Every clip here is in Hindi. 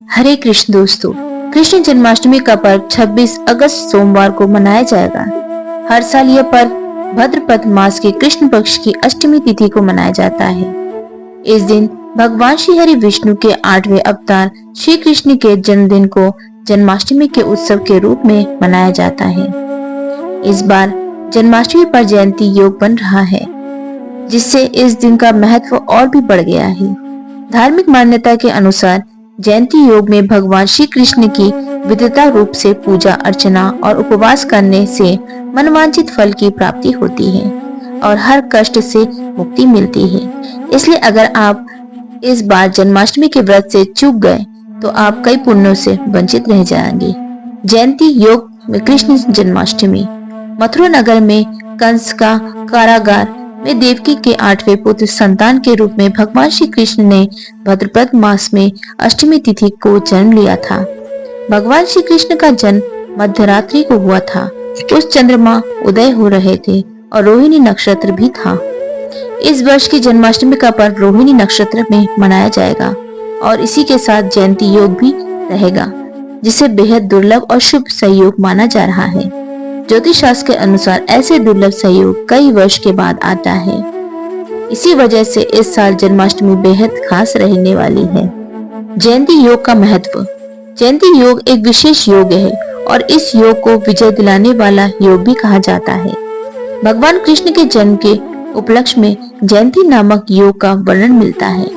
हरे कृष्ण दोस्तों, कृष्ण जन्माष्टमी का पर्व 26 अगस्त सोमवार को मनाया जाएगा। हर साल यह पर्व भाद्रपद मास के कृष्ण पक्ष की अष्टमी तिथि को मनाया जाता है। इस दिन भगवान श्री हरि विष्णु के 8वें अवतार श्री कृष्ण के जन्मदिन को जन्माष्टमी के उत्सव के रूप में मनाया जाता है। इस बार जन्माष्टमी पर जयंती योग बन रहा है, जिससे इस दिन का महत्व और भी बढ़ गया है। धार्मिक मान्यता के अनुसार जयंती योग में भगवान श्री कृष्ण की विद्युता रूप से पूजा अर्चना और उपवास करने से मनवांछित फल की प्राप्ति होती है और हर कष्ट से मुक्ति मिलती है। इसलिए अगर आप इस बार जन्माष्टमी के व्रत से चूक गए तो आप कई पुण्यों से वंचित रह जाएंगे। जयंती योग में कृष्ण जन्माष्टमी। मथुरा नगर में कंस का कारागार में देवकी के 8वें पुत्र संतान के रूप में भगवान श्री कृष्ण ने भाद्रपद मास में अष्टमी तिथि को जन्म लिया था। भगवान श्री कृष्ण का जन्म मध्यरात्रि को हुआ था। उस चंद्रमा उदय हो रहे थे और रोहिणी नक्षत्र भी था। इस वर्ष की जन्माष्टमी का पर्व रोहिणी नक्षत्र में मनाया जाएगा और इसी के साथ जयंती योग भी रहेगा, जिसे बेहद दुर्लभ और शुभ संयोग माना जा रहा है। ज्योतिष शास्त्र के अनुसार ऐसे दुर्लभ संयोग कई वर्ष के बाद आता है। इसी वजह से इस साल जन्माष्टमी बेहद खास रहने वाली है। जयंती योग का महत्व। जयंती योग एक विशेष योग है और इस योग को विजय दिलाने वाला योग भी कहा जाता है। भगवान कृष्ण के जन्म के उपलक्ष्य में जयंती नामक योग का वर्णन मिलता है।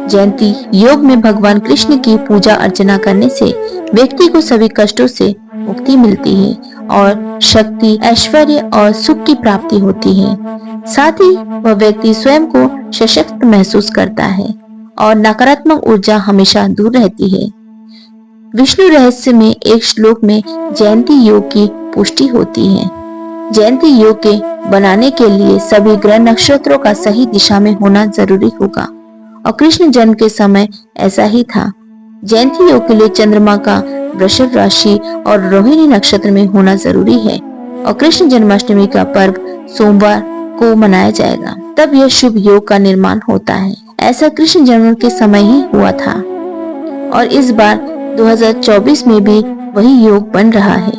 जयंती योग में भगवान कृष्ण की पूजा अर्चना करने से व्यक्ति को सभी कष्टों से मुक्ति मिलती है और शक्ति, ऐश्वर्य और सुख की प्राप्ति होती है। साथ ही वह व्यक्ति स्वयं को सशक्त महसूस करता है और नकारात्मक ऊर्जा हमेशा दूर रहती है। विष्णु रहस्य में एक श्लोक में जयंती योग की पुष्टि होती है। जयंती योग के बनाने के लिए सभी ग्रह नक्षत्रों का सही दिशा में होना जरूरी होगा और कृष्ण जन्म के समय ऐसा ही था। जयंती योग के लिए चंद्रमा का वृषभ राशि और रोहिणी नक्षत्र में होना जरूरी है और कृष्ण जन्माष्टमी का पर्व सोमवार को मनाया जाएगा। तब यह शुभ योग का निर्माण होता है। ऐसा कृष्ण जन्म के समय ही हुआ था और इस बार 2024 में भी वही योग बन रहा है।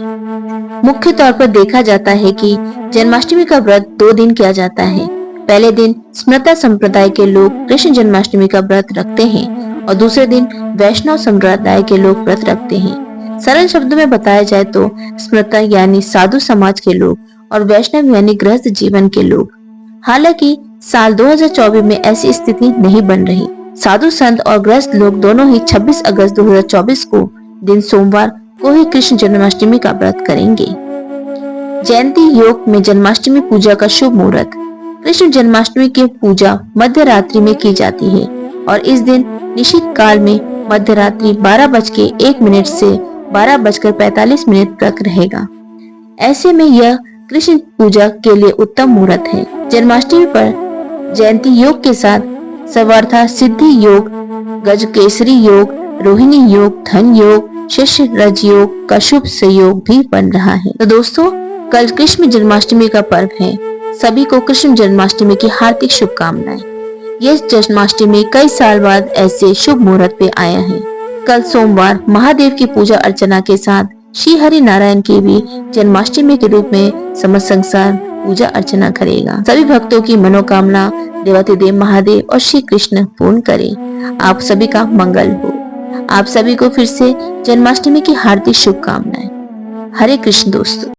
मुख्य तौर पर देखा जाता है कि जन्माष्टमी का व्रत 2 दिन किया जाता है। पहले दिन स्मृता संप्रदाय के लोग कृष्ण जन्माष्टमी का व्रत रखते हैं और दूसरे दिन वैष्णव संप्रदाय के लोग व्रत रखते हैं। सरल शब्दों में बताया जाए तो स्मृता यानी साधु समाज के लोग और वैष्णव यानी गृहस्थ जीवन के लोग। हालांकि साल 2024 में ऐसी स्थिति नहीं बन रही। साधु संत और गृहस्थ लोग दोनों ही 26 अगस्त 2024 को दिन सोमवार को ही कृष्ण जन्माष्टमी का व्रत करेंगे। जयंती योग में जन्माष्टमी पूजा का शुभ मुहूर्त। कृष्ण जन्माष्टमी की पूजा मध्य रात्रि में की जाती है और इस दिन निश्चित काल में मध्य रात्रि 12:01 से 12:45 तक रहेगा। ऐसे में यह कृष्ण पूजा के लिए उत्तम मुहूर्त है। जन्माष्टमी पर जयंती योग के साथ सर्वार्थ सिद्धि योग, गजकेसरी योग, रोहिणी योग, धन योग, शिष्य रज योग का शुभ संयोग भी बन रहा है। तो दोस्तों, कल कृष्ण जन्माष्टमी का पर्व है। सभी को कृष्ण जन्माष्टमी की हार्दिक शुभकामनाएं। यह जन्माष्टमी कई साल बाद ऐसे शुभ मुहूर्त पे आया है। कल सोमवार महादेव की पूजा अर्चना के साथ श्री हरि नारायण की भी जन्माष्टमी के रूप में समस्त संसार पूजा अर्चना करेगा। सभी भक्तों की मनोकामना देवाधिदेव महादेव और श्री कृष्ण पूर्ण करे। आप सभी का मंगल हो। आप सभी को फिर से जन्माष्टमी की हार्दिक शुभकामनाएं। हरे कृष्ण दोस्तों।